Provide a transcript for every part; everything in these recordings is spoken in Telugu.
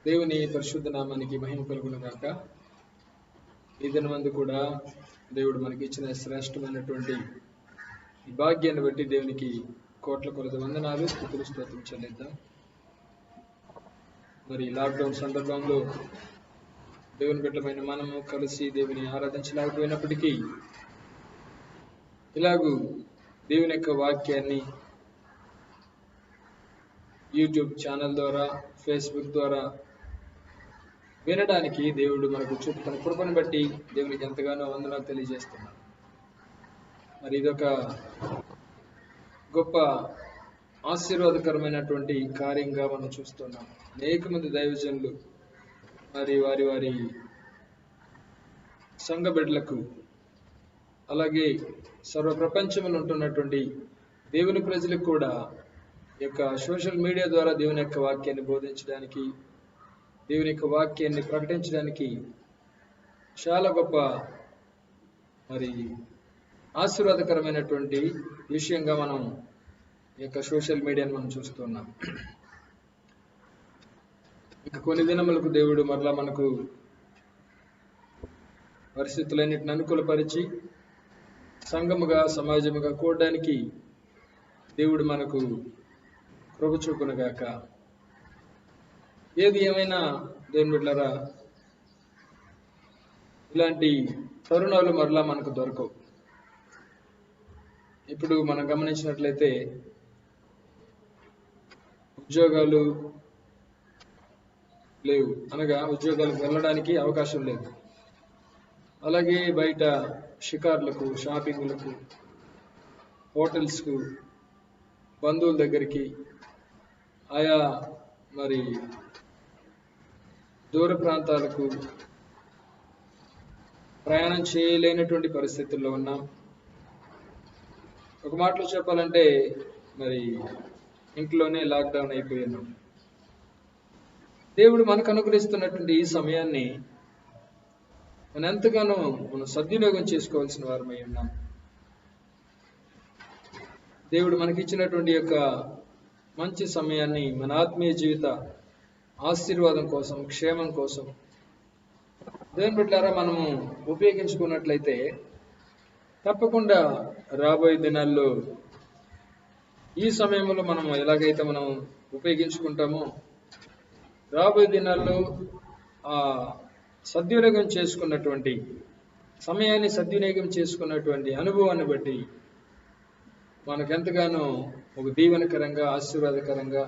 దేవుని పరిశుద్ధ నామానికి మహిమ కలుగును గాక. ఈ దినమందు కూడా దేవుడు మనకి ఇచ్చిన శ్రేష్టమైనటువంటి ఈ భాగ్యాన్ని బట్టి దేవునికి కోట్ల కొలది వందనాలు, స్తుతులు, స్తోత్రం చెల్లిద్దాం. మరి లాక్డౌన్ సందర్భంలో దేవుని బిడ్డలమైన మనము కలిసి దేవుని ఆరాధించలేకపోయినప్పటికీ ఇలాగూ దేవుని యొక్క వాక్యాన్ని యూట్యూబ్ ఛానల్ ద్వారా, ఫేస్బుక్ ద్వారా వినడానికి దేవుడు మనకు చూపుతున్న కృపను బట్టి దేవునికి ఎంతగానో వందనాలు తెలియజేస్తున్నాను. మరి ఇదొక గొప్ప ఆశీర్వాదకరమైనటువంటి కార్యంగా మనం చూస్తున్నాం. అనేక మంది దైవజనులు మరి వారి వారి సంఘ బిడ్డలకు, అలాగే సర్వ ప్రపంచంలో ఉంటున్నటువంటి దేవుని ప్రజలకు కూడా ఈ యొక్క సోషల్ మీడియా ద్వారా దేవుని యొక్క వాక్యాన్ని బోధించడానికి, దేవుని యొక్క వాక్యాన్ని ప్రకటించడానికి చాలా గొప్ప మరి ఆశీర్వాదకరమైనటువంటి విషయంగా మనం ఈ యొక్క సోషల్ మీడియాను మనం చూస్తున్నాం. ఇక కొన్ని దినములకు దేవుడు మరలా మనకు పరిస్థితులన్నిటిని అనుకూలపరిచి సంఘముగా, సమాజముగా కూడడానికి దేవుడు మనకు కృప చూపునుగాక. ఏది ఏమైనా దేవుని బిడ్డలారా, ఇలాంటి తరుణాలు మరలా మనకు దొరకవు. ఇప్పుడు మనం గమనించినట్లయితే ఉద్యోగాలు లేవు, అనగా ఉద్యోగాలకు వెళ్ళడానికి అవకాశం లేదు. అలాగే బయట షికార్లకు, షాపింగ్లకు, హోటల్స్కు, బంధువుల దగ్గరికి, ఆయా మరి దూర ప్రాంతాలకు ప్రయాణం చేయలేనటువంటి పరిస్థితుల్లో ఉన్నాం. ఒక మాటలో చెప్పాలంటే మరి ఇంట్లోనే లాక్డౌన్ అయిపోయినాం. దేవుడు మనకు అనుగ్రహిస్తున్నటువంటి ఈ సమయాన్ని మనం ఎంతగానో మనం సద్వినియోగం చేసుకోవాల్సిన వారమై ఉన్నాం. దేవుడు మనకిచ్చినటువంటి యొక్క మంచి సమయాన్ని మన ఆత్మీయ జీవిత ఆశీర్వాదం కోసం, క్షేమం కోసం దేవుని బిడ్డలారా మనము ఉపయోగించుకున్నట్లయితే తప్పకుండా రాబోయే దినాల్లో ఈ సమయంలో మనం ఎలాగైతే మనం ఉపయోగించుకుంటామో రాబోయే దినాల్లో ఆ సద్వినియోగం చేసుకున్నటువంటి సమయాన్ని సద్వినియోగం చేసుకున్నటువంటి అనుభవాన్ని బట్టి మనకెంతగానో ఒక దీవెనకరంగా, ఆశీర్వాదకరంగా,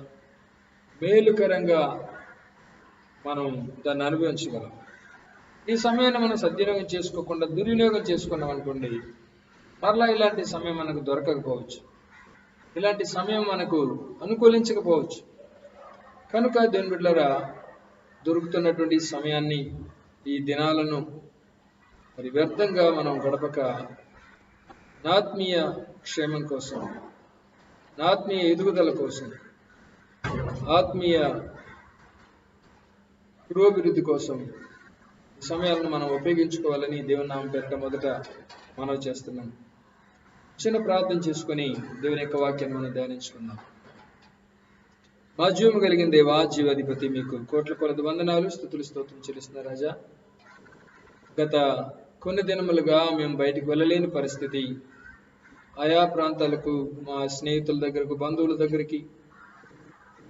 మేలుకరంగా మనం దాన్ని అనుభవించగలం. ఈ సమయాన్ని మనం సద్వినియోగం చేసుకోకుండా దుర్వినియోగం చేసుకున్నాం అనుకోండి, మరలా ఇలాంటి సమయం మనకు దొరకకపోవచ్చు, ఇలాంటి సమయం మనకు అనుకూలించకపోవచ్చు. కనుక దేవుని బిడ్డలారా, దొరుకుతున్నటువంటి సమయాన్ని, ఈ దినాలను మరి వ్యర్థంగా మనం గడపక ఆత్మీయ క్షేమం కోసం, ఆత్మీయ ఎదుగుదల కోసం, ఆత్మీయ పురోభివృద్ధి కోసం ఈ సమయాలను మనం ఉపయోగించుకోవాలని దేవుని నామం పేరిట మొదట మనవి చేస్తున్నాం. చిన్న ప్రార్థన చేసుకుని దేవుని యొక్క వాక్యాన్ని మనం ధ్యానించుకుందాం. మా జీవము కలిగిన దేవా, జీవాధిపతి, మీకు కోట్ల కొలది వందనాలు, స్తుతులు, స్తోత్రం చెల్లిస్తున్న రాజా. గత కొన్ని దినములుగా మేము బయటికి వెళ్ళలేని పరిస్థితి, ఆయా ప్రాంతాలకు, మా స్నేహితుల దగ్గరకు, బంధువుల దగ్గరికి,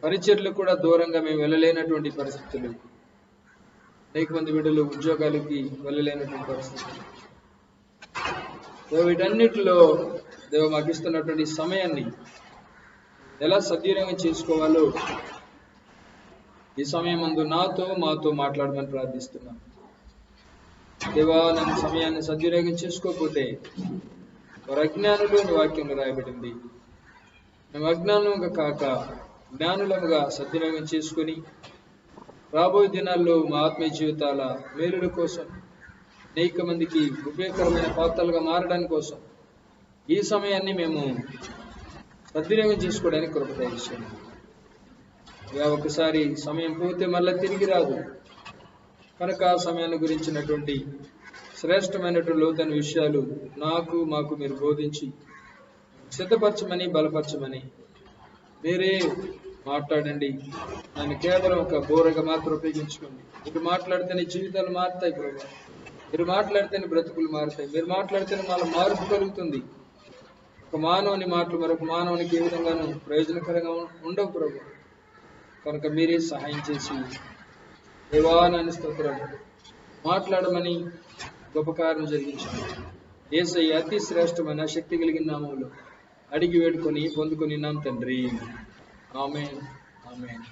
పరిచర్లకు కూడా దూరంగా మేము వెళ్ళలేనటువంటి పరిస్థితులు, అనేక మంది బిడ్డలు ఉద్యోగాలకి వెళ్ళలేనటువంటి పరిస్థితులు. వీటన్నిటిలో దేవ మాకు ఇస్తున్నటువంటి సమయాన్ని ఎలా సద్వినియోగం చేసుకోవాలో ఈ సమయం ముందు మాతో మాట్లాడమని ప్రార్థిస్తున్నాం. దేవా, నన్ను సమయాన్ని సద్వినియోగం చేసుకోకపోతే వారు అజ్ఞానులు అని వాక్యంలో రాయబడింది. మేము అజ్ఞానులుగా కాక జ్ఞానులముగా సద్వినియోగం చేసుకుని రాబోయే దినాల్లో మా ఆత్మీయ జీవితాల మేలుల కోసం, అనేక మందికి ఉపయోగకరమైన పాత్రలుగా మారడానికి కోసం ఈ సమయాన్ని మేము సద్వినియోగం చేసుకోవడానికి కృప దయచేయండి. ఒకసారి సమయం పోతే మళ్ళీ తిరిగి రాదు. కనుక ఆ సమయాన్ని గురించినటువంటి శ్రేష్టమైనటువంటి లోతైన విషయాలు మాకు మీరు బోధించి సిద్ధపరచమని, బలపరచమని, మీరే మాట్లాడండి. నన్ను కేవలం ఒక బోరగా మాత్రం ఉపయోగించుకోండి. మీరు మాట్లాడితేనే జీవితాలు మారుతాయి ప్రభు. మీరు మాట్లాడితేనే బ్రతుకులు మారుతాయి. మీరు మాట్లాడితేనే వాళ్ళ మార్పు కలుగుతుంది. ఒక మానవుని మాటలు మరొక మానవునికి ఏ విధంగానూ ప్రయోజనకరంగా ఉండవు ప్రభు. కనుక మీరే సహాయం చేసి దేవానాన్ని స్తోత్రం మాట్లాడమని గొప్ప కార్యం జరిగించండి. యేసయ్య అతి శ్రేష్టమైన శక్తి కలిగిన నామములో అడిగి వేడుకొని పొందుకొని నాం తండ్రి. ఆమేన్. ఆమేన్.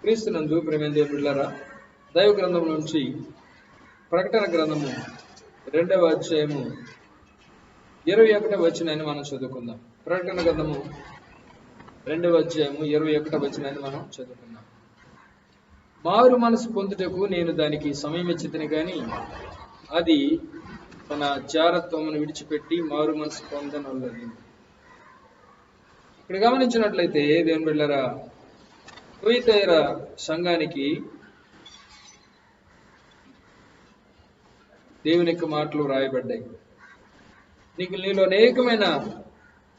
క్రీస్తునందు ప్రియమైన దేవుని బిడ్డలారా, దైవ గ్రంథం నుంచి ప్రకటన గ్రంథము 2వ అధ్యాయము 21వ వచనాన్ని మనం చదువుకుందాం. ప్రకటన గ్రంథము 2వ అధ్యాయము 21వ వచనాన్ని మనం చదువుకుందాం. మారు మనసు పొందుటకు నేను దానికి సమయం ఇచ్చితిని గాని అది తన జారత్వమును విడిచిపెట్టి మారు మనసు పొందనొల్లది. ఇక్కడ గమనించినట్లయితే దేవుని బిడ్డలారా, తుయతైర సంఘానికి దేవుని యొక్క మాటలు రాయబడ్డాయి. నీలో అనేకమైన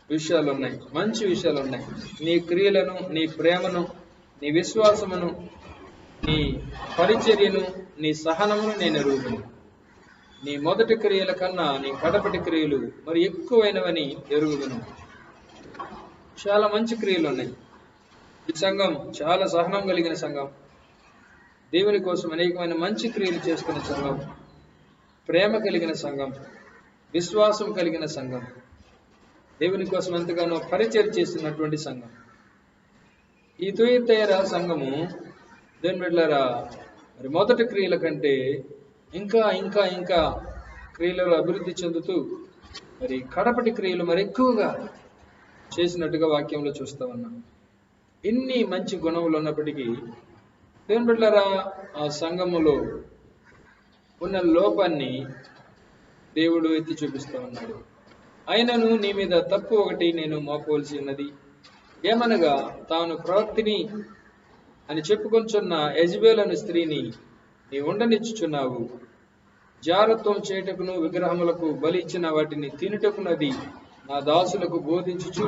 విషయాలు ఉన్నాయి, మంచి విషయాలు ఉన్నాయి. నీ క్రియలను, నీ ప్రేమను, నీ విశ్వాసమును, నీ పరిచర్యను, నీ సహనమును నేను ఎరుగుదును. నీ మొదటి క్రియల కన్నా నీ కడపటి క్రియలు మరి ఎక్కువైనవని ఎరుగుదును. చాలా మంచి క్రియలు ఉన్నాయి. ఈ సంఘం చాలా సహనం కలిగిన సంఘం, దేవుని కోసం అనేకమైన మంచి క్రియలు చేస్తున్న సంఘం, ప్రేమ కలిగిన సంఘం, విశ్వాసం కలిగిన సంఘం, దేవుని కోసం ఎంతగానో పరిచయం చేస్తున్నటువంటి సంఘం. ఈ తుయతైర సంఘము దేవుని బిడ్డలారా, మరి మొదటి క్రియల కంటే ఇంకా ఇంకా ఇంకా క్రియలలో అభివృద్ధి చెందుతూ మరి కడపటి క్రియలు మరి ఎక్కువగా చేసినట్టుగా వాక్యంలో చూస్తా ఉన్నాం. ఎన్ని మంచి గుణములు ఉన్నప్పటికీ దేవుని బిడ్డలారా, ఆ సంఘములో ఉన్న లోపాన్ని దేవుడు ఎత్తి చూపిస్తూ ఉన్నాడు. అయినను నీ మీద తప్పు ఒకటి నేను మోపవలసి ఉన్నది. ఏమనగా తాను ప్రవక్తిని అని చెప్పుకొంచున్న యెజబెలు అను స్త్రీని నీ ఉండనిచ్చుచున్నావు. జారత్వం చేయుటకును విగ్రహములకు బలి ఇచ్చిన వాటిని తినుటకున్నది నా దాసులకు బోధించుచు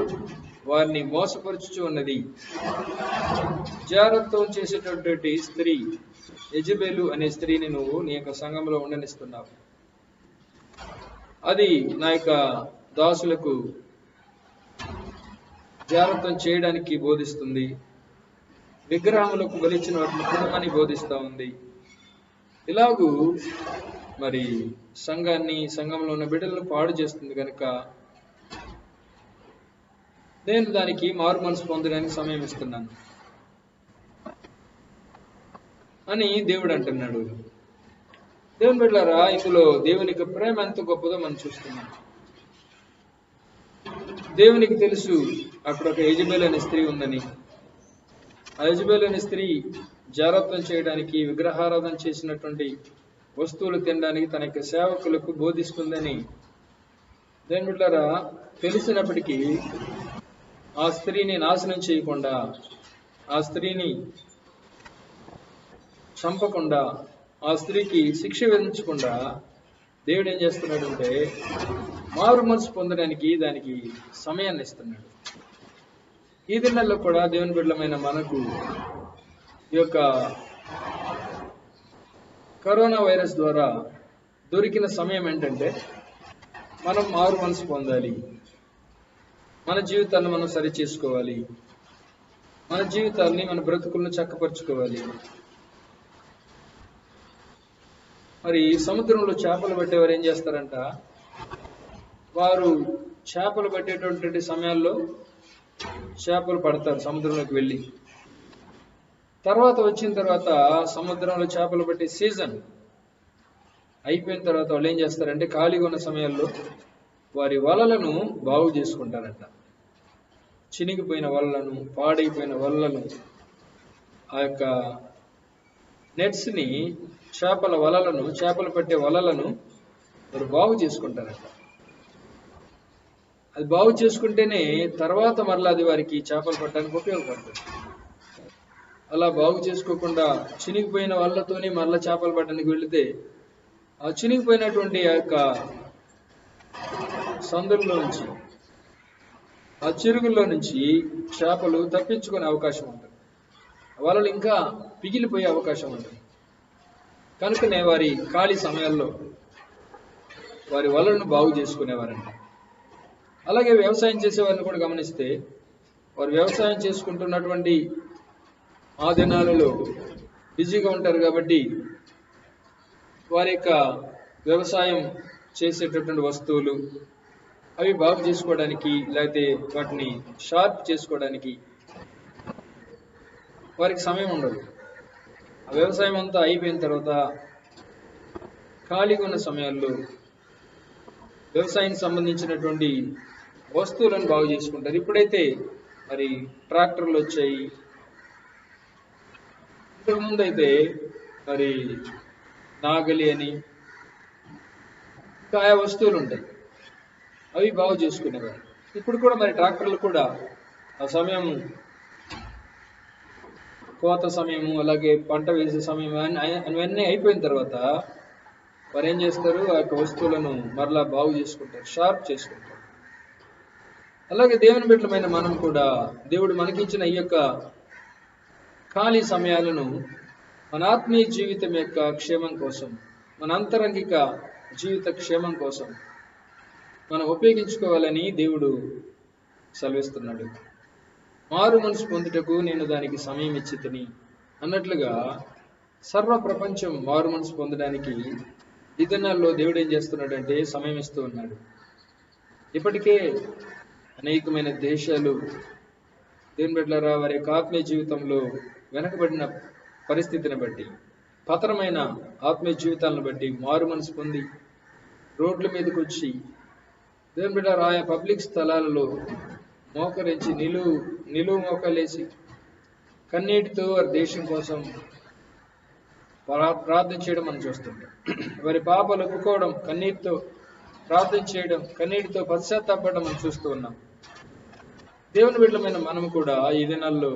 వారిని మోసపరుచుచు ఉన్నది. జారత్వం చేసేటటువంటి స్త్రీ యెజబెలు అనే స్త్రీని నువ్వు నీ యొక్క సంఘంలో ఉండనిస్తున్నావు. అది నా యొక్క దాసులకు జారత్వం చేయడానికి బోధిస్తుంది, విగ్రహములకు బలిచ్చిన వాటిని తినమని బోధిస్తూ ఉంది. ఇలాగూ మరి సంఘాన్ని, సంఘంలో ఉన్న బిడ్డలను పాడు చేస్తుంది. కనుక నేను దానికి మారు మనసు పొందడానికి సమయం ఇస్తున్నాను అని దేవుడు అంటున్నాడు. దేవుని బిడ్డలారా, ఇందులో దేవునికి ప్రేమ ఎంత గొప్పదో మనం చూస్తున్నాం. దేవునికి తెలుసు అక్కడ ఒక యెజబెలు అనే స్త్రీ ఉందని. ఆ యెజబెలు అనే స్త్రీ జారత్వం చేయడానికి, విగ్రహారాధన చేసినటువంటి వస్తువులు తినడానికి తన యొక్క సేవకులకు బోధిస్తుందని దేవుని బిడ్డలారా తెలిసినప్పటికీ ఆ స్త్రీని నాశనం చేయకుండా, ఆ స్త్రీని చంపకుండా, ఆ స్త్రీకి శిక్ష విధించకుండా దేవుడు ఏం చేస్తున్నాడంటే మారు మనసు పొందడానికి దానికి సమయాన్ని ఇస్తున్నాడు. ఈ దినాల్లో కూడా దేవుని బిడ్డలమైన మనకు ఈ యొక్క కరోనా వైరస్ ద్వారా దొరికిన సమయం ఏంటంటే మనం మారు మనసు పొందాలి, మన జీవితాన్ని మనం సరి చేసుకోవాలి, మన జీవితాన్ని, మన బ్రతుకులను చక్కపరుచుకోవాలి. మరి సముద్రంలో చేపలు పట్టేవారు ఏం చేస్తారంట, వారు చేపలు పట్టేటటువంటి సమయాల్లో చేపలు పడతారు సముద్రంలోకి వెళ్ళి. తర్వాత వచ్చిన తర్వాత సముద్రంలో చేపలు పట్టే సీజన్ అయిపోయిన తర్వాత వాళ్ళు ఏం చేస్తారంటే ఖాళీగా ఉన్న సమయాల్లో వారి వలలను బాగు చేసుకుంటారంట. చినిగిపోయిన వలలను, పాడైపోయిన వలలను, ఆ యొక్క నెట్స్ని, చేపల వలలను, చేపలు పట్టే వలలను వారు బాగు చేసుకుంటారంట. అది బాగు చేసుకుంటేనే తర్వాత మరలా అది వారికి చేపలు పట్టడానికి ఉపయోగపడుతుంది. అలా బాగు చేసుకోకుండా చినిగిపోయిన వలలతోనే మరలా చేపలు పట్టడానికి వెళితే ఆ చినిగిపోయినటువంటి ఆ యొక్క సందుల్లో నుంచి ఆ చెరుగుల్లో నుంచి చేపలు తప్పించుకునే అవకాశం ఉంటుంది, వలలు ఇంకా పిగిలిపోయే అవకాశం ఉంటుంది. కనుకనే వారి ఖాళీ సమయాల్లో వారి వలలను బాగు చేసుకునేవారంట. అలాగే వ్యవసాయం చేసేవారిని కూడా గమనిస్తే, వారు వ్యవసాయం చేసుకుంటున్నటువంటి ఆ దినాలలో బిజీగా ఉంటారు కాబట్టి వారి యొక్క వ్యవసాయం చేసేటటువంటి వస్తువులు అవి బాగు చేసుకోవడానికి, లేకపోతే వాటిని షార్ప్ చేసుకోవడానికి వారికి సమయం ఉండదు. ఆ వ్యవసాయం అంతా అయిపోయిన తర్వాత ఖాళీగా ఉన్న సమయాల్లో వ్యవసాయానికి సంబంధించినటువంటి వస్తువులను బాగు చేసుకుంటారు. ఇప్పుడైతే మరి ట్రాక్టర్లు వచ్చాయి. ఇంతకుముందు అయితే మరి నాగలి అని ఇంకా ఆయా వస్తువులు ఉంటాయి, అవి బాగు చేసుకునేవారు. ఇప్పుడు కూడా మరి ట్రాక్టర్లు కూడా ఆ సమయం, కోత సమయము, అలాగే పంట వేసే సమయం అవన్నీ అయిపోయిన తర్వాత వారు ఏం చేస్తారు, ఆ యొక్క వస్తువులను మరలా బాగు చేసుకుంటారు, షార్ప్ చేసుకుంటారు. అలాగే దేవుని బిడ్డలమైన మనం కూడా దేవుడు మనకిచ్చిన ఈ యొక్క ఖాళీ సమయాలను మన ఆత్మీయ జీవితం యొక్క క్షేమం కోసం, మన అంతరంగిక జీవిత క్షేమం కోసం మనం ఉపయోగించుకోవాలని దేవుడు సెలవిస్తున్నాడు. మారు మనసు పొందుటకు నేను దానికి సమయం ఇచ్చితిని అన్నట్లుగా సర్వ ప్రపంచం మారు మనసు పొందడానికి ఈ దినాల్లో దేవుడు ఏం చేస్తున్నాడంటే సమయం ఇస్తూ ఉన్నాడు. ఇప్పటికే అనేకమైన దేశాలు దేవుని బిడ్డలారా వారి యొక్క ఆత్మీయ జీవితంలో వెనకబడిన పరిస్థితిని బట్టి, పతనమైన ఆత్మీయ జీవితాలను బట్టి మారు మనసు పొంది రోడ్ల మీదకి వచ్చి దేవుని బిడ్డలారా ఆయా పబ్లిక్ స్థలాలలో మోకరించి నిలువు మోకలేసి కన్నీటితో వారి దేశం కోసం ప్రార్థన చేయడం మనం చూస్తుంటాం. వారి పాపాలు ఒప్పుకోవడం, కన్నీటితో ప్రార్థన చేయడం, కన్నీటితో పశ్చాత్తాపడడం మనం చూస్తూ ఉన్నాం. దేవుని బిడ్డలమైన మనం కూడా ఈ దినాల్లో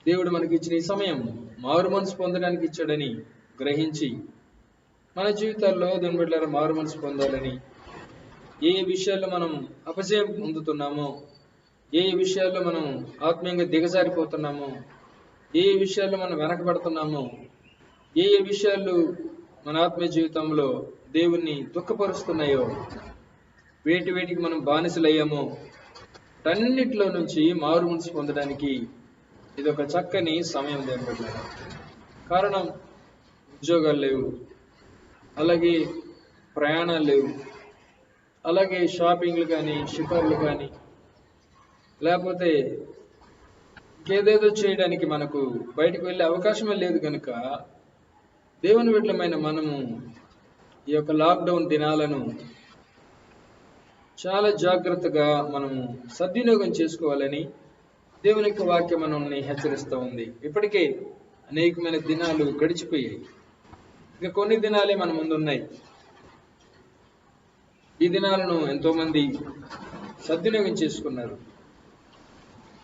దేవుడు మనకి ఇచ్చిన ఈ సమయం మారు మనసు పొందడానికి ఇచ్చాడని గ్రహించి మన జీవితాల్లో దేవుని బిడ్డలారా మారు మనసు పొందాలని, ఏ విషయాల్లో మనం అపజయం పొందుతున్నామో, ఏ విషయాల్లో మనం ఆత్మీయంగా దిగజారిపోతున్నామో, ఏ విషయాల్లో మనం వెనకబడుతున్నామో, ఏ విషయాలు మన ఆత్మీయ జీవితంలో దేవుణ్ణి దుఃఖపరుస్తున్నాయో, వేటికి మనం బానిసలయ్యామో, అన్నిటిలో నుంచి మారు మనసు పొందడానికి ఇది ఒక చక్కని సమయం. దేవుని కారణం ఉద్యోగాలు లేవు, అలాగే ప్రయాణాలు లేవు, అలాగే షాపింగ్లు కానీ షికార్లు కానీ లేకపోతే ఇంకేదేదో చేయడానికి మనకు బయటకు వెళ్ళే అవకాశమే లేదు. కనుక దేవుని బిడ్డలమైన మనము ఈ యొక్క లాక్డౌన్ దినాలను చాలా జాగ్రత్తగా మనము సద్వినియోగం చేసుకోవాలని దేవుని యొక్క వాక్యం మనల్ని హెచ్చరిస్తూ ఉంది. ఇప్పటికే అనేకమైన దినాలు గడిచిపోయాయి, ఇంకా కొన్ని దినాలే మన ముందు ఉన్నాయి. ఈ దినాలను ఎంతో మంది సద్వినియోగం చేసుకున్నారు.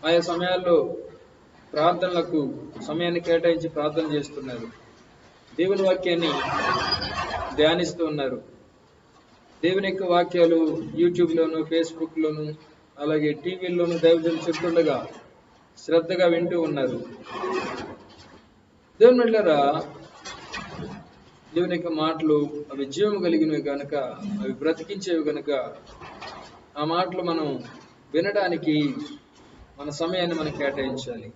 ఆయా సమయాల్లో ప్రార్థనలకు సమయాన్ని కేటాయించి ప్రార్థన చేస్తున్నారు, దేవుని వాక్యాన్ని ధ్యానిస్తూ ఉన్నారు. దేవుని యొక్క వాక్యాలు యూట్యూబ్లోను, ఫేస్బుక్లోను, అలాగే టీవీల్లోనూ దైవజనులు చెప్తుండగా శ్రద్ధగా వింటూ ఉన్నారు. దేవుని బిడ్డలారా, దేవుని యొక్క మాటలు అవి జీవం కలిగినవి కనుక, అవి బ్రతికించేవి కనుక ఆ మాటలు మనం వినడానికి మన సమయాన్ని మనం కేటాయించాలి.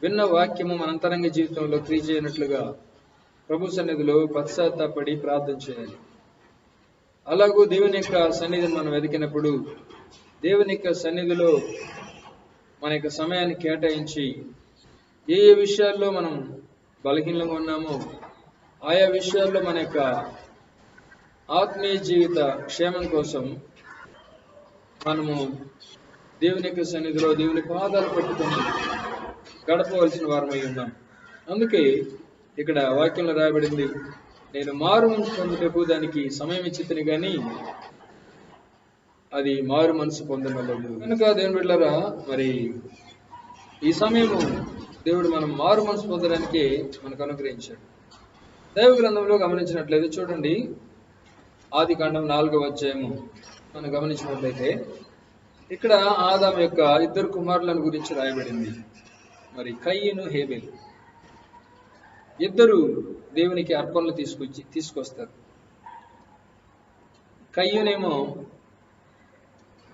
విన్న వాక్యము మన అంతరంగ జీవితంలో క్రియ చేయనట్లుగా ప్రభు సన్నిధిలో పశ్చాత్తాపడి ప్రార్థన చేయాలి. అలాగూ దేవుని యొక్క సన్నిధిని మనం వెతికినప్పుడు దేవుని యొక్క సన్నిధిలో మన యొక్క సమయాన్ని కేటాయించి ఏ విషయాల్లో మనం బలహీనంగా ఉన్నామో ఆయా విషయాల్లో మన యొక్క ఆత్మీయ జీవిత క్షేమం కోసం మనము దేవుని యొక్క సన్నిధిలో దేవుని పాదాలు పట్టుకొని గడపవలసిన వారమై ఉన్నాం. అందుకే ఇక్కడ వాక్యంలో రాయబడింది, నేను మారు మనసు పొందుటకు దానికి సమయం ఇచ్చితిని కానీ అది మారు మనసు పొందనలేదు. కనుక దేవుని బిడ్డలారా, మరి ఈ సమయము దేవుడు మనం మారు మనసు పొందడానికి మనకు అనుగ్రహించాడు. దైవ గ్రంథంలో గమనించినట్లయితే చూడండి, ఆదికాండం 4వ అధ్యాయము మనం గమనించినట్లయితే ఇక్కడ ఆదాము యొక్క ఇద్దరు కుమారులను గురించి రాయబడింది. మరి కయ్యను, హేబెలు ఇద్దరు దేవునికి అర్పణలు తీసుకొస్తారు. కయ్యనేమో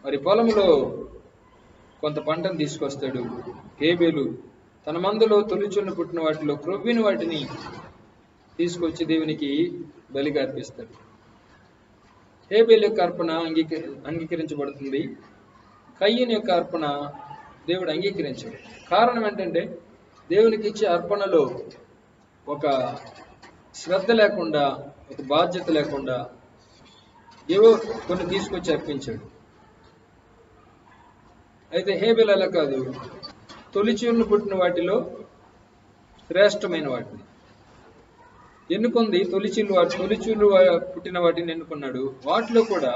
మరి పొలంలో కొంత పంటను తీసుకొస్తాడు. హేబెలు తన మందులో తొలిచున్న పుట్టిన వాటిలో క్రొవ్విన వాటిని తీసుకొచ్చి దేవునికి బలిగా అర్పిస్తాడు. హేబెలు యొక్క అర్పణ అంగీకరించబడుతుంది. కయ్యను యొక్క అర్పణ దేవుడు అంగీకరించాడు. కారణం ఏంటంటే దేవునికి ఇచ్చే అర్పణలో ఒక శ్రద్ధ లేకుండా, ఒక బాధ్యత లేకుండా ఏవో కొన్ని తీసుకొచ్చి అర్పించాడు. అయితే హేబెలు అలా కాదు, తొలిచూరును పుట్టిన వాటిలో శ్రేష్టమైన వాటిని ఎన్నుకుంది. తొలిచూలు పుట్టిన వాటిని ఎన్నుకున్నాడు. వాటిలో కూడా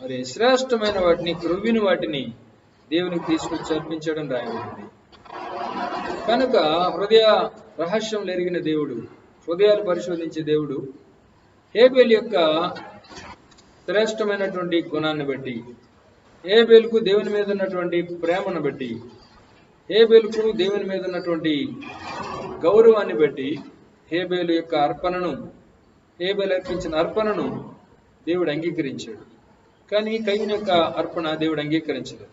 మరి శ్రేష్టమైన వాటిని, క్రొవ్విన వాటిని దేవునికి తీసుకొచ్చి అర్పించడం రాయబడింది. కనుక హృదయ రహస్యం ఎరిగిన దేవుడు, హృదయాలు పరిశోధించే దేవుడు హేబెలు యొక్క శ్రేష్టమైనటువంటి గుణాన్ని బట్టి, హేబెలుకు దేవుని మీద ఉన్నటువంటి ప్రేమను బట్టి, హేబెలుకు దేవుని మీద ఉన్నటువంటి గౌరవాన్ని బట్టి హేబెలు యొక్క అర్పణను, హేబెలు అర్పించిన అర్పణను దేవుడు అంగీకరించాడు. కానీ కయ్యను యొక్క అర్పణ దేవుడు అంగీకరించలేదు.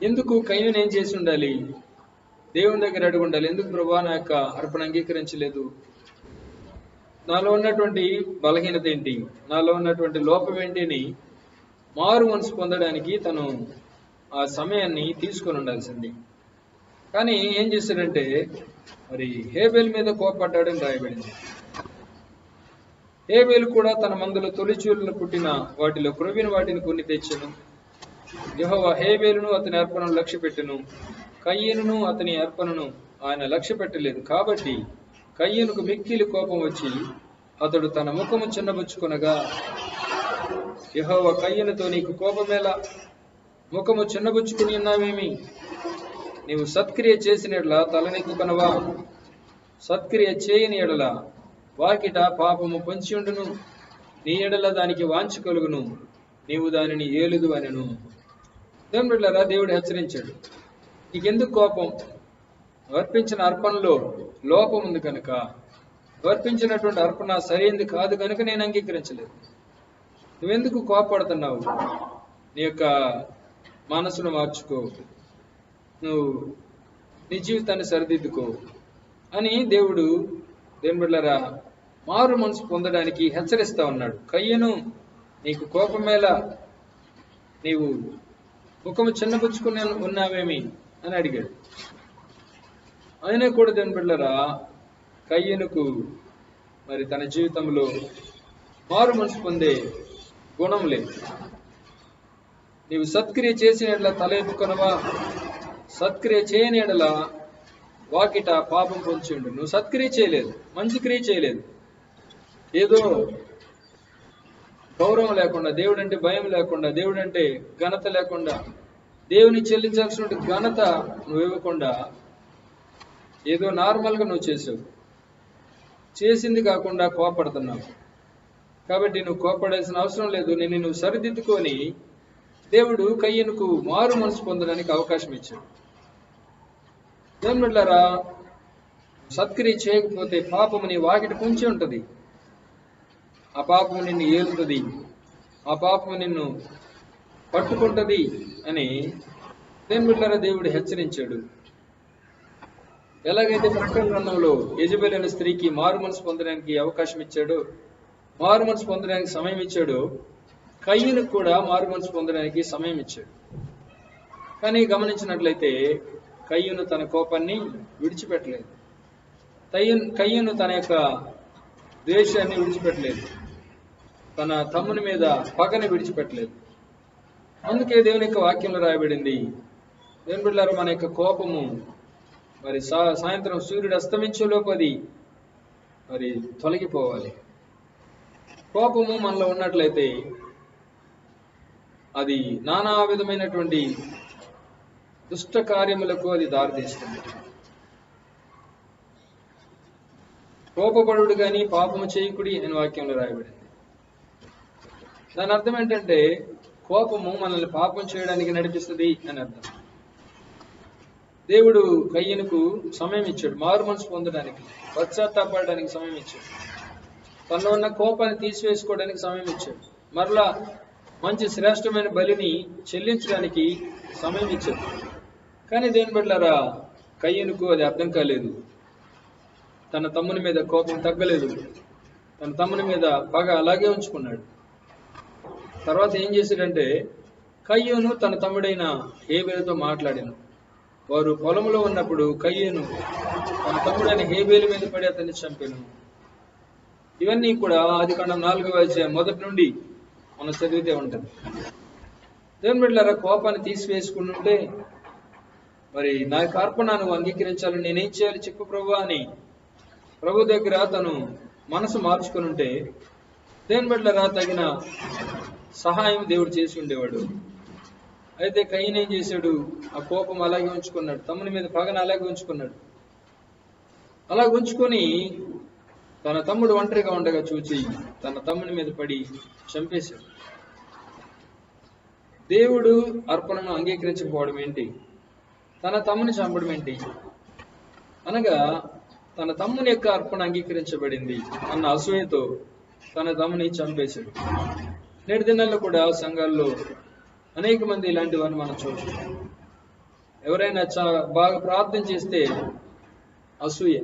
ఎందుకు? కయ్యను ఏం చేసి ఉండాలి? దేవుని దగ్గర అడుగు ఉండాలి. ఎందుకు ప్రభువా నా యొక్క అర్పణ అంగీకరించలేదు? నాలో ఉన్నటువంటి బలహీనత ఏంటి, నాలో ఉన్నటువంటి లోపం ఏంటి అని మారు మనసు పొందడానికి తను ఆ సమయాన్ని తీసుకొని ఉండాల్సింది. కానీ ఏం చేశాడంటే మరి హేబెలు మీద కోపడ్డాడని రాయబడింది. హేబెలు కూడా తన మందులో తొలిచూరులు పుట్టిన వాటిలో క్రొవ్విన వాటిని కొన్ని తెచ్చెను. యెహోవా హేబెలును అతని అర్పణను లక్ష్య పెట్టెను, కయ్యనును అతని అర్పణను ఆయన లక్ష్య పెట్టలేదు. కాబట్టి కయ్యనుకు మిక్కిలి కోపం వచ్చి అతడు తన ముఖము చిన్నబుచ్చుకొనగా, యెహోవా కయ్యనుతో నీకు కోపమేలా, ముఖము చిన్నబుచ్చుకుని ఉన్నావేమి? నీవు సత్క్రియ చేసిన ఎడల తలనెత్తుకొనవా? సత్క్రియ చేయని ఎడల వాకిట పాపము పొంచి ఉండును, నీ ఎడల దానికి వాంఛ కలుగును, నీవు దానిని ఏలుదు అనెను. దేవుని బిడ్డలారా, దేవుడు హెచ్చరించాడు. నీకెందుకు కోపం? అర్పించిన అర్పణలో లోపం ఉంది కనుక, అర్పించినటువంటి అర్పణ సరైనది కాదు కనుక నేను అంగీకరించలేదు. నువ్వెందుకు కోపడుతున్నావు? నీ యొక్క మనసును మార్చుకో, నువ్వు నీ జీవితాన్ని సరిదిద్దుకో అని దేవుడు దేవుని బిడ్డలారా మారు మనసు పొందడానికి హెచ్చరిస్తా ఉన్నాడు. కయ్యను నీకు కోపమేలా, నీవు ముఖము చిన్నపుచ్చుకుని ఉన్నావేమి అని అడిగాడు. అయినా కూడా దేవుని బిడ్డలారా కయ్యనుకు మరి తన జీవితంలో మారు మనసు పొందే గుణం లేదు. నీవు సత్క్రియ చేసిన ఎడల తల ఎత్తుకొనవా? సత్క్రియ చేయని ఎడల వాకిట పాపం పొంచిండు. నువ్వు సత్క్రియ చేయలేదు, మంచి క్రియ చేయలేదు, ఏదో గౌరవం లేకుండా, దేవుడు అంటే భయం లేకుండా, దేవుడు అంటే ఘనత లేకుండా, దేవుని చెల్లించాల్సిన ఘనత నువ్వు ఇవ్వకుండా ఏదో నార్మల్గా నువ్వు చేసావు. చేసింది కాకుండా కోపడుతున్నావు. కాబట్టి నువ్వు కోపడాల్సిన అవసరం లేదు. నువ్వు సరిదిద్దుకొని దేవుడు కయ్యనుకు మారు మనసు పొందడానికి అవకాశం ఇచ్చాడు. దేవుని బిడ్డలారా, సత్క్రియ చేయకపోతే పాపము నీ వాకిట పొంచి ఉంటుంది. ఆ పాపము నిన్ను ఏలుతుంది, ఆ పాపము నిన్ను పట్టుకుంటుంది అని దేవుని బిడ్డలారా దేవుడు హెచ్చరించాడు. ఎలాగైతే ప్రకటన గ్రంథంలో యెజబెల్ అనే స్త్రీకి మారు మనసు పొందడానికి అవకాశం ఇచ్చాడో, మారు మనసు పొందడానికి సమయం ఇచ్చాడో, కయ్యనుకు కూడా మారు మనసు పొందడానికి సమయం ఇచ్చాడు. కానీ గమనించినట్లయితే కయ్యను తన కోపాన్ని విడిచిపెట్టలేదు. కయ్యను తన యొక్క ద్వేషాన్ని విడిచిపెట్టలేదు, తన తమ్ముని మీద పగని విడిచిపెట్టలేదు. అందుకే దేవుని యొక్క వాక్యంలో రాయబడింది, దేవుని బిడ్డలారా మన యొక్క కోపము మరి సాయంత్రం సూర్యుడు అస్తమించేలోపు అది మరి తొలగిపోవాలి. కోపము మనలో ఉన్నట్లయితే అది నానా విధమైనటువంటి దుష్ట కార్యములకు అది దారితీస్తుంది. కోపపడుడు గాని పాపము చేయకుడి అని వాక్యంలో రాయబడింది. దాని అర్థం ఏంటంటే కోపము మనల్ని పాపం చేయడానికి నడిపిస్తుంది అని అర్థం. దేవుడు కయ్యనుకు సమయం ఇచ్చాడు, మారు మనసు పొందడానికి, పశ్చాత్తాపడడానికి సమయం ఇచ్చాడు, తనలో ఉన్న కోపాన్ని తీసివేసుకోవడానికి సమయం ఇచ్చాడు, మరలా మంచి శ్రేష్టమైన బలిని చెల్లించడానికి సమయం ఇచ్చాడు. కానీ దేని బిడ్డలారా, కయ్యనుకు అది అర్థం కాలేదు. తన తమ్ముని మీద కోపం తగ్గలేదు, తన తమ్ముని మీద పగ అలాగే ఉంచుకున్నాడు. తర్వాత ఏం చేశాడంటే, కయ్యూను తన తమ్ముడైన హేబేలుతో మాట్లాడాను. వారు పొలంలో ఉన్నప్పుడు కయ్యూను తన తమ్ముడైన హేబేలు మీద పడి అతన్ని చంపాను. ఇవన్నీ కూడా ఆదికాండం 4వ అధ్యాయం మొదటి నుండి మనం చదివితే ఉంటుంది. దేవుని బిడ్డలారా, కోపాన్ని తీసివేసుకుని ఉంటే మరి నా యొక్క అర్పణ నువ్వు అంగీకరించాలని నేనేం చేయాలి చెప్పు ప్రభు అని ప్రభు దగ్గర తను మనసు మార్చుకుని ఉంటే దేవుని బిడ్డలారా తగిన సహాయం దేవుడు చేసి ఉండేవాడు. అయితే కయ్యను ఏం చేశాడు, ఆ కోపం అలాగే ఉంచుకున్నాడు, తమ్ముని మీద పగన అలాగే ఉంచుకున్నాడు. అలా ఉంచుకొని తన తమ్ముడు ఒంటరిగా ఉండగా చూచి తన తమ్ముని మీద పడి చంపేశాడు. దేవుడు అర్పణను అంగీకరించకపోవడం ఏంటి, తన తమ్ముని చంపడం ఏంటి అనగా, తన తమ్ముని యొక్క అర్పణ అంగీకరించబడింది అన్న అసూయతో తన తమ్ముని చంపేశాడు. నేటి దినాల్లో కూడా సంఘాల్లో అనేక మంది ఇలాంటి వారిని మనం చూస్తాం. ఎవరైనా బాగా ప్రార్థన చేస్తే అసూయ,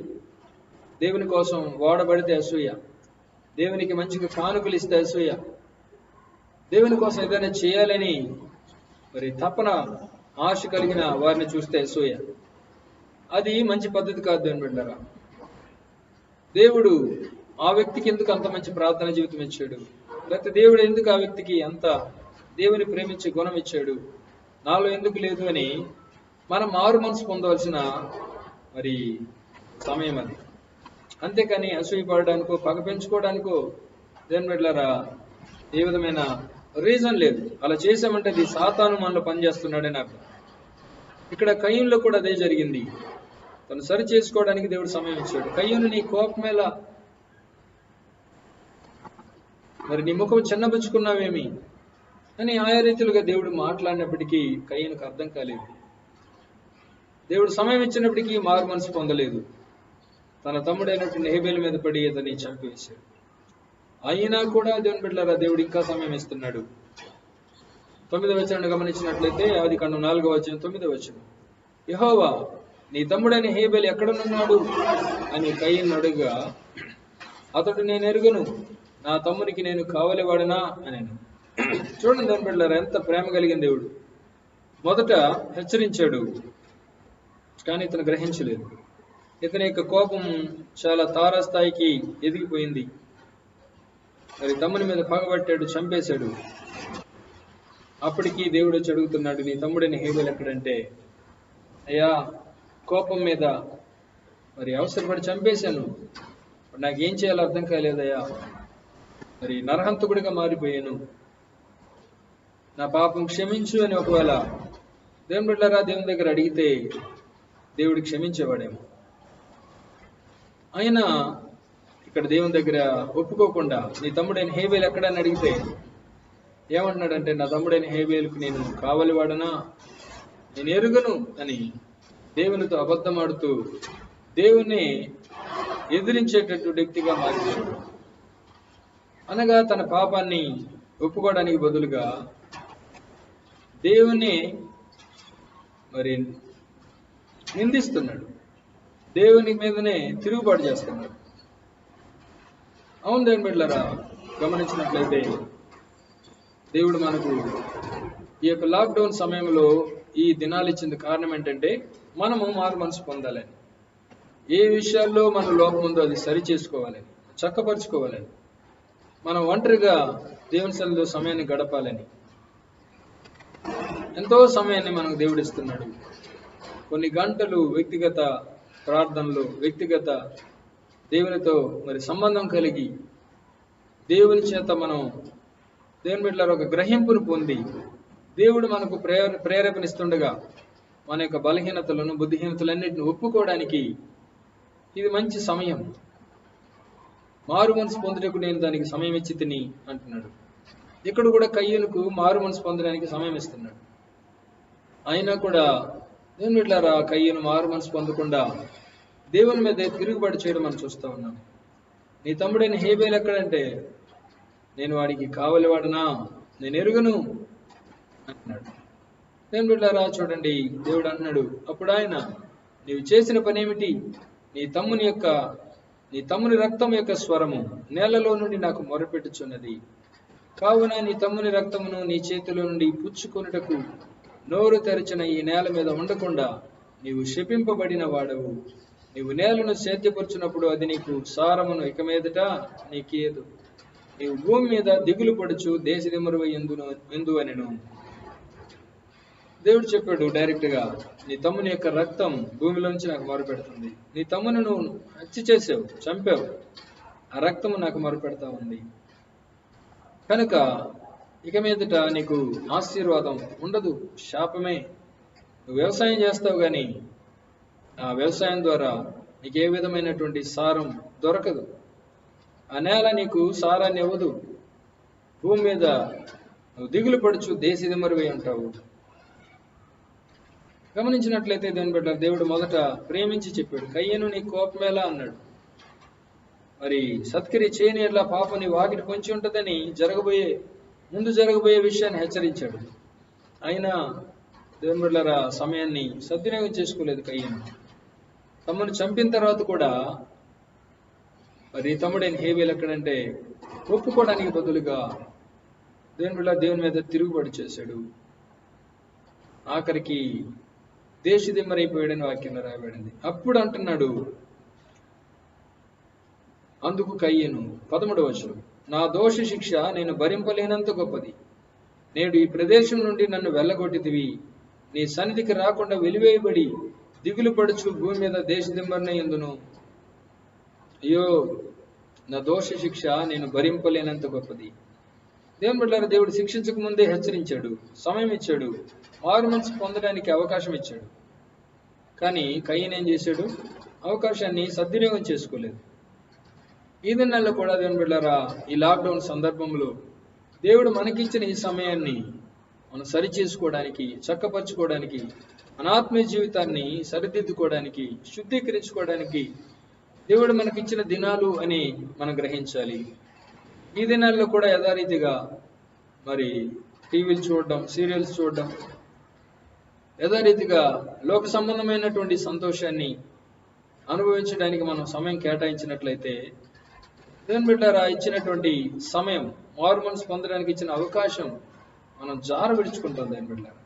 దేవుని కోసం వాడబడితే అసూయ, దేవునికి మంచిగా కానుకలు ఇస్తే అసూయ, దేవుని కోసం ఏదైనా చేయాలని మరి తపన ఆశ కలిగిన వారిని చూస్తే అసూయ. అది మంచి పద్ధతి కాదు అని బిడ్డలారా. దేవుడు ఆ వ్యక్తికి ఎందుకు అంత మంచి ప్రార్థన జీవితం ఇచ్చాడు, లేకపోతే దేవుడు ఎందుకు ఆ వ్యక్తికి అంత దేవుని ప్రేమించే గుణం ఇచ్చాడు, నాలో ఎందుకు లేదు అని మనం మారు మనసు పొందవలసిన మరి సమయం అది. అంతేకాని అసూయపడడానికో పగ పెంచుకోవడానికో దేవుని బిడ్డలారా ఏ విధమైన రీజన్ లేదు. అలా చేసామంటే అది సాతాను మనలో పనిచేస్తున్నాడని అర్థం. ఇక్కడ కయ్యూనులో కూడా అదే జరిగింది. తను సరి చేసుకోవడానికి దేవుడు సమయం ఇచ్చాడు. కయ్యూను, నీ కోపం ఎలా, మరి నీ ముఖం చిన్నబుచ్చుకున్నావేమి అని ఆయా రీతిలుగా దేవుడు మాట్లాడినప్పటికీ కయ్యూనుకు అర్థం కాలేదు. దేవుడు సమయం ఇచ్చినప్పటికీ మారు మనసు పొందలేదు. తన తమ్ముడైనటువంటి హేబేలు మీద పడి అతన్ని చంపివేశాడు. అయినా కూడా దేవుని బిడ్డలారా దేవుడు ఇంకా సమయం ఇస్తున్నాడు. 9వ వచనాన్ని గమనించినట్లయితే ఆదికాండం 4వ అధ్యాయం 9వ వచనం, యెహోవా నీ తమ్ముడైన హేబేలు ఎక్కడనున్నాడు అని కయ్యను అడుగగా అతడు, నేను ఎరుగను, నా తమ్మునికి నేను కావలివాడనా అని. చూడండి దేవుని బిడ్డలారా, ఎంత ప్రేమ కలిగిన దేవుడు. మొదట హెచ్చరించాడు, కానీ ఇతను గ్రహించలేదు. ఇతని యొక్క కోపం చాలా తారాస్థాయికి ఎదిగిపోయింది. మరి తమ్ముని మీద పగబట్టాడు, చంపేశాడు. అప్పటికి దేవుడు వచ్చి అడుగుతున్నాడు, నీ తమ్ముడైన హేబేలు ఎక్కడంటే, అయ్యా కోపం మీద మరి అవసరపడి చంపేశాను, నాకేం చేయాలో అర్థం కాలేదయ్యా, మరి నరహంతకుడిగా మారిపోయాను, నా పాపం క్షమించు అని ఒకవేళ దేవుని బిడ్డలారా దేవుని దగ్గర అడిగితే దేవుడు క్షమించేవాడేమో. ఆయన ఇక్కడ దేవుని దగ్గర ఒప్పుకోకుండా నీ తమ్ముడైన హేబేలు ఎక్కడని అడిగితే ఏమంటున్నాడంటే, నా తమ్ముడైన హేబేలుకు నేను కావలివాడనా, నేను ఎరుగను అని దేవునితో అబద్ధమాడుతూ దేవుణ్ణి ఎదిరించేటట్టు వ్యక్తిగా మారిపోయాడు. అనగా తన పాపాన్ని ఒప్పుకోవడానికి బదులుగా దేవుణ్ణి మరి నిందిస్తున్నాడు, దేవుని మీదనే తిరుగుబాటు చేస్తున్నాడు. అవును దేవుని బిడ్డలారా, గమనించినట్లయితే దేవుడు మనకు ఈ యొక్క లాక్డౌన్ సమయంలో ఈ దినాలు ఇచ్చింది కారణం ఏంటంటే, మనము మారు మనసు పొందాలని, ఏ విషయాల్లో మన లోపం ఉందో అది సరి చేసుకోవాలని, చక్కపరుచుకోవాలని, మనం ఒంటరిగా దేవుని సన్నిధిలో సమయాన్ని గడపాలని. ఎంతో సమయాన్ని మనకు దేవుడు ఇస్తున్నాడు. కొన్ని గంటలు వ్యక్తిగత ప్రార్థనలు, వ్యక్తిగత దేవునితో మరి సంబంధం కలిగి దేవుని చేత మనం దేవుని బిడ్డలారా ఒక గ్రహింపును పొంది దేవుడు మనకు ప్రేరేపణిస్తుండగా మన యొక్క బలహీనతలను, బుద్ధిహీనతలన్నింటిని ఒప్పుకోవడానికి ఇది మంచి సమయం. మారు మనసు పొందుటకు నేను దానికి సమయం ఇచ్చి తిని అంటున్నాడు. ఇక్కడ కూడా కయ్యూనుకు మారు మనసు పొందడానికి సమయం ఇస్తున్నాడు. అయినా కూడా దేవుని బిడ్డలారా, కయ్యూను మారు మనసు పొందకుండా దేవుని మీద తిరుగుబాటు చేయడం మనం చూస్తూ ఉన్నాం. నీ తమ్ముడైన హేబేలు ఎక్కడంటే, నేను వాడికి కావలి వాడనా, నేను ఎరుగను అన్నాడు. దేవుని బిడ్డలారా చూడండి, దేవుడు అన్నాడు, అప్పుడు ఆయన, నీవు చేసిన పని ఏమిటి? నీ తమ్ముని రక్తం యొక్క స్వరము నేలలో నుండి నాకు మొరపెట్టుచున్నది. కావున నీ తమ్ముని రక్తమును నీ చేతిలో నుండి పుచ్చుకొనుటకు నోరు తెరచిన ఈ నేల మీద ఉండకుండా నీవు శపింపబడిన వాడవు. నీవు నేలను సేద్యపరుచున్నప్పుడు అది నీకు సారమును ఇక మీదట నీకేదు. నీవు భూమి మీద దిగులు పడుచు దేశదిమ్మరువై ఎందు అనెను. దేవుడు చెప్పాడు డైరెక్ట్ గా, నీ తమ్ముని యొక్క రక్తం భూమిలోంచి నాకు మొరపెడుతుంది. నీ తమ్మును నువ్వు హత్య చేసావు, చంపావు, ఆ రక్తము నాకు మొరపెడతా ఉంది. కనుక ఇక మీదట నీకు ఆశీర్వాదం ఉండదు, శాపమే. నువ్వు వ్యవసాయం చేస్తావు కానీ ఆ వ్యవసాయం ద్వారా నీకు ఏ విధమైనటువంటి సారం దొరకదు. ఆ నేల నీకు సారాన్ని ఇవ్వదు. భూమి మీద నువ్వు దిగులు పడుచు దేశదిమ్మరువై ఉంటావు. గమనించినట్లయితే దేవుని బిడ్డ, దేవుడు మొదట ప్రేమించి చెప్పాడు, కయ్యను నీ కోపమేలా అన్నాడు. మరి సత్క్రియ చేయని ఎట్లా పాపం నీ వాకిటి పొంచి ఉంటుందని ముందు జరగబోయే విషయాన్ని హెచ్చరించాడు. అయినా దేవుని బిడ్డలారా సమయాన్ని సద్వినియోగం చేసుకోలేదు కయ్యను. తమ్ముని చంపిన తర్వాత కూడా మరి తమ్ముడైన హేబేలు ఎక్కడంటే, ఒప్పుకోవడానికి బదులుగా దేవుని మీద తిరుగుబాటు చేశాడు. ఆఖరికి దేశదిమ్మరైపోయాడని వాక్యంలో రాయబడింది. అప్పుడు అంటున్నాడు, అందుకు కయ్యను 13వ వచనం, నా దోష శిక్ష నేను భరింపలేనంత గొప్పది. నేడు ఈ ప్రదేశం నుండి నన్ను వెళ్ళగొట్టితివి. నీ సన్నిధికి రాకుండా వెలివేయబడి దిగులు పడుచు భూమి మీద దేశదిమ్మరనే ఎందును. అయ్యో, నా దోష శిక్ష నేను భరింపలేనంత గొప్పది. దేవుని బిడ్డలారా, దేవుడు శిక్షించక ముందే హెచ్చరించాడు, సమయం ఇచ్చాడు, మారు మనసు పొందడానికి అవకాశం ఇచ్చాడు. కానీ కయ్యను ఏం చేశాడు? అవకాశాన్ని సద్వినియోగం చేసుకోలేదు. ఈ దినాల్లో కూడా దేవుని బిడ్డలారా, ఈ లాక్డౌన్ సందర్భంలో దేవుడు మనకిచ్చిన ఈ సమయాన్ని మనం సరిచేసుకోవడానికి, చక్కపరచుకోవడానికి, మన ఆత్మీయ జీవితాన్ని సరిదిద్దుకోవడానికి, శుద్ధీకరించుకోవడానికి దేవుడు మనకిచ్చిన దినాలు అని మనం గ్రహించాలి. ఈ దినాల్లో కూడా యథారీతిగా మరి టీవీలు చూడడం, సీరియల్స్ చూడడం, యథారీతిగా లోక సంబంధమైనటువంటి సంతోషాన్ని అనుభవించడానికి మనం సమయం కేటాయించినట్లయితే దేవుని బిడ్డలారా, ఇచ్చినటువంటి సమయం, మారు మనసు పొందడానికి ఇచ్చిన అవకాశం మనం జార విడుచుకుంటాం దేవుని బిడ్డలారా.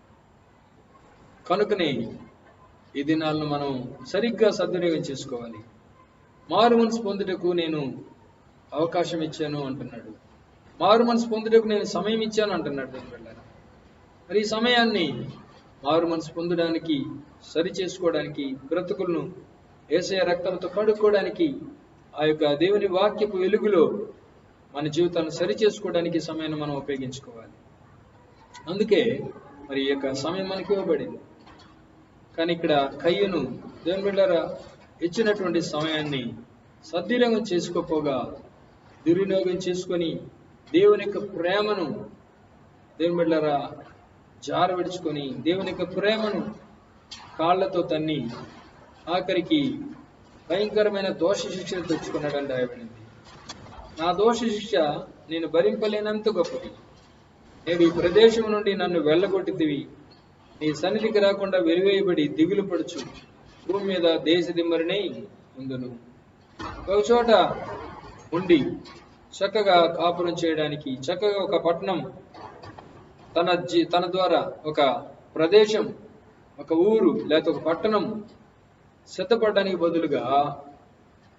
కనుకనే ఈ దినాలను మనం సరిగ్గా సద్వినియోగం చేసుకోవాలి. మారు మనసు పొందుటకు నేను అవకాశం ఇచ్చాను అంటున్నాడు. మారు మనసు పొందుటకు నేను సమయం ఇచ్చాను అంటున్నాడు దేవుని బిడ్డలారా. మరి ఈ సమయాన్ని మారు మనసు పొందడానికి, సరి చేసుకోవడానికి, బ్రతుకులను యేసయ్య రక్తంతో కడుక్కోవడానికి, ఆ యొక్క దేవుని వాక్యపు వెలుగులో మన జీవితాన్ని సరి చేసుకోవడానికి సమయాన్ని మనం ఉపయోగించుకోవాలి. అందుకే మరి ఈ యొక్క సమయం మనకి ఇవ్వబడింది. కానీ ఇక్కడ కయ్యను దేవుని బిడ్డలారా ఇచ్చినటువంటి సమయాన్ని సద్వినియోగం చేసుకోపోగా దుర్వినియోగం చేసుకొని దేవుని యొక్క ప్రేమను దేవుని బిడ్డలారా జార విడుచుకొని దేవుని యొక్క ప్రేమను కాళ్లతో తన్ని ఆఖరికి భయంకరమైన దోష శిక్షను తెచ్చుకున్నాడని రాయబడింది. నా దోష శిక్ష నేను భరింపలేనంత గొప్పది. నేడు ఈ ప్రదేశం నుండి నన్ను వెళ్ళగొట్టితివి. నీ సన్నిధికి రాకుండా వెలివేయబడి దిగులు పడుచు భూమి మీద దేశదిమ్మరినై ఉందును. ఒక చోట ఉండి చక్కగా కాపురం చేయడానికి, చక్కగా ఒక పట్టణం తన ద్వారా ఒక ప్రదేశం, ఒక ఊరు లేక ఒక పట్టణం సిద్ధపడడానికి బదులుగా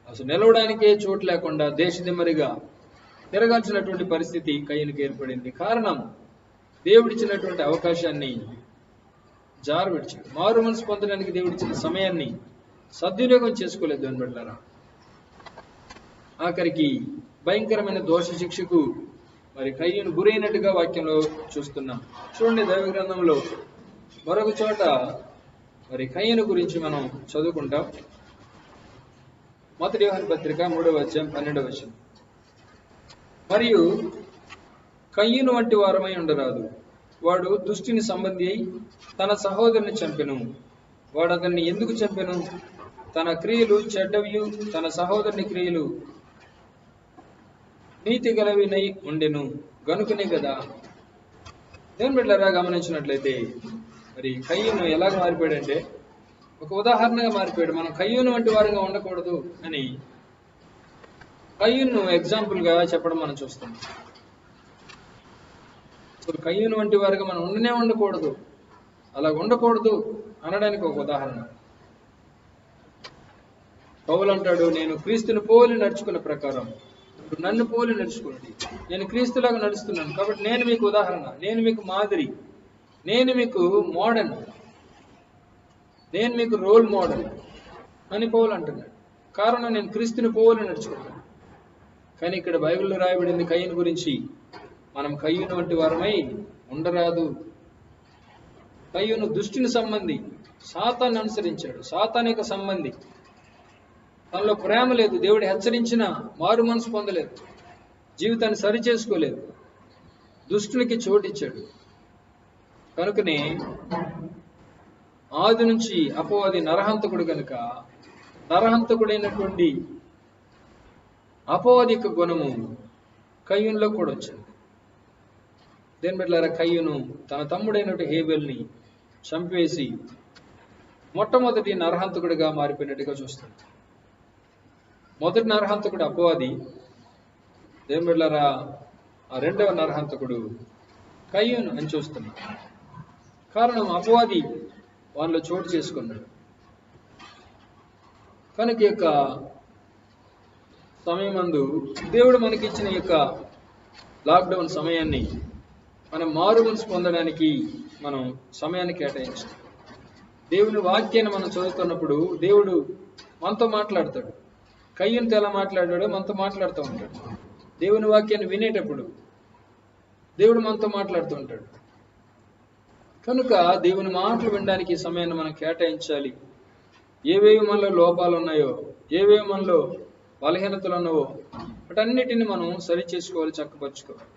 అసలు నిలవడానికే చోటు లేకుండా దేశదిమ్మరిగా తిరగాల్సినటువంటి పరిస్థితి కయ్యనుకు ఏర్పడింది. కారణం దేవుడిచ్చినటువంటి అవకాశాన్ని జార విడిచాడు. మారు మనసు పొందడానికి దేవుడిచ్చిన సమయాన్ని సద్వినియోగం చేసుకోలేదు దేవుని బిడ్డలారా. ఆఖరికి భయంకరమైన దోష శిక్షకు మరి కయ్యను గురైనట్టుగా వాక్యంలో చూస్తున్నాం. చూడండి, దైవ గ్రంథంలో మరొక చోట మరి కయ్యను గురించి మనం చదువుకుంటాం. మొదటి యోహాను పత్రిక 3వ అధ్యాయం 12వ వచనం. మరియు కయ్యూను వంటి వారమై ఉండరాదు. వాడు దుష్టుని సంబంధి అయి తన సహోదరుని చంపెను. వాడు అతన్ని ఎందుకు చంపెను? తన క్రియలు చెడ్డవియు తన సహోదరుని క్రియలు నీతి గలవినై ఉండెను గనుకనే కదా. దేవుని బిడ్డలారా, గమనించినట్లయితే మరి కయ్యూను ఎలాగ మారిపోయాడంటే ఒక ఉదాహరణగా మారిపోయాడు. మనం కయ్యూను వంటి వారిగా ఉండకూడదు అని కయ్యూను ఎగ్జాంపుల్ గా చెప్పడం మనం చూస్తాం. కయ్యూను వంటి వారిగా మనం ఉండకూడదు, అలా ఉండకూడదు అనడానికి ఒక ఉదాహరణ. పౌలు అంటాడు, నేను క్రీస్తుని పోలి నడుచుకున్న ప్రకారం నన్ను పోలి నడుచుకోండి. నేను క్రీస్తులాగా నడుస్తున్నాను కాబట్టి నేను మీకు ఉదాహరణ, నేను మీకు మాదిరి, నేను మీకు మోడల్, నేను మీకు రోల్ మోడల్ అని పౌలు అంటున్నాడు. కారణం నేను క్రీస్తుని పోలి నడుచుకున్నాను. కానీ ఇక్కడ బైబిల్లో రాయబడింది కయ్యూను గురించి, మనం కయ్యూను వంటి వారమై ఉండరాదు. కయ్యూను దుష్టుని సంబంధి, సాతాన్ని అనుసరించాడు, సాతానిక సంబంధి. తనలో ప్రేమ లేదు, దేవుడు హెచ్చరించిన మారు మనసు పొందలేదు, జీవితాన్ని సరి చేసుకోలేదు, దుష్టునికి చోటిచ్చాడు. కనుకనే ఆది నుంచి అపవాది నరహంతకుడు కనుక నరహంతకుడైనటువంటి అపవాది యొక్క గుణము కయ్యూనులో కూడా వచ్చింది. దేని బిడ్డలారా, కయ్యూను తన తమ్ముడైనటువంటి హేబెల్ని చంపేసి మొట్టమొదటి నరహంతకుడిగా మారిపోయినట్టుగా చూస్తాడు. మొదటి నరహంతకుడు అపవాది. దేని బిడ్డలారా, ఆ రెండవ నరహంతకుడు కయ్యూను అని చూస్తున్నాడు. కారణం అపవాది వాళ్ళలో చోటు చేసుకున్నాడు. కనుక ఈ యొక్క సమయమందు దేవుడు మనకిచ్చిన యొక్క లాక్డౌన్ సమయాన్ని మనం మారు మనసు పొందడానికి మనం సమయాన్ని కేటాయించాలి. దేవుని వాక్యాన్ని మనం చదువుతున్నప్పుడు దేవుడు మనతో మాట్లాడతాడు. కయ్యూనుతో ఎలా మాట్లాడాడో మనతో మాట్లాడుతూ ఉంటాడు. దేవుని వాక్యాన్ని వినేటప్పుడు దేవుడు మనతో మాట్లాడుతూ ఉంటాడు. కనుక దేవుని మాటలు వినడానికి సమయాన్ని మనం కేటాయించాలి. ఏవేవి మనలో లోపాలు ఉన్నాయో, ఏవేవి మనలో బలహీనతలు ఉన్నావో వాటన్నిటిని మనం సరి చేసుకోవాలి, చక్కపరుచుకోవాలి.